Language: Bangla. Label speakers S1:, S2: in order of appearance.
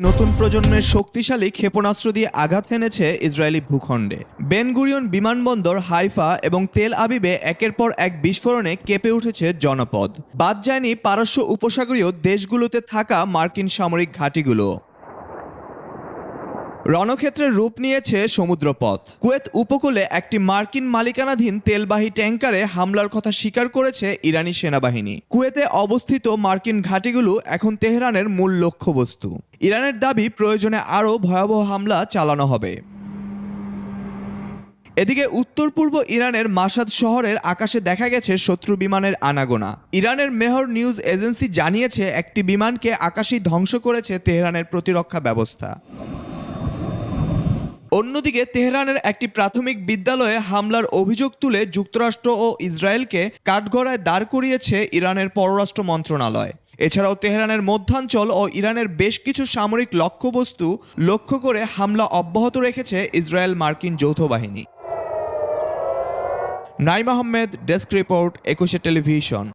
S1: নতুন প্রজন্মের শক্তিশালী ক্ষেপণাস্ত্র দিয়ে আঘাত হেনেছে ইসরায়েলি ভূখণ্ডে। বেন গুরিয়ন বিমানবন্দর, হাইফা এবং তেল আবিবে একের পর এক বিস্ফোরণে কেঁপে উঠেছে জনপদ। বাদ যায়নি পারস্য উপসাগরীয় দেশগুলোতে থাকা মার্কিন সামরিক ঘাঁটিগুলো। রণক্ষেত্রের রূপ নিয়েছে সমুদ্রপথ। কুয়েত উপকূলে একটি মার্কিন মালিকানাধীন তেলবাহী ট্যাঙ্কারে হামলার কথা স্বীকার করেছে ইরানি সেনাবাহিনী। কুয়েতে অবস্থিত মার্কিন ঘাঁটিগুলো এখন তেহরানের মূল লক্ষ্যবস্তু। ইরানের দাবি, প্রয়োজনে আরও ভয়াবহ হামলা চালানো হবে। এদিকে উত্তর পূর্ব ইরানের মাসাদ শহরের আকাশে দেখা গেছে শত্রু বিমানের আনাগোনা। ইরানের মেহর নিউজ এজেন্সি জানিয়েছে, একটি বিমানকে আকাশেই ধ্বংস করেছে তেহরানের প্রতিরক্ষা ব্যবস্থা। অন্যদিকে তেহরানের একটি প্রাথমিক বিদ্যালয়ে হামলার অভিযোগ তুলে যুক্তরাষ্ট্র ও ইসরায়েলকে কাঠগড়ায় দাঁড় করিয়েছে ইরানের পররাষ্ট্র মন্ত্রণালয়। এছাড়াও তেহরানের মধ্যাঞ্চল ও ইরানের বেশ কিছু সামরিক লক্ষ্যবস্তু লক্ষ্য করে হামলা অব্যাহত রেখেছে ইসরায়েল মার্কিন যৌথ বাহিনী। Naim Ahmed, desk report, 21 television.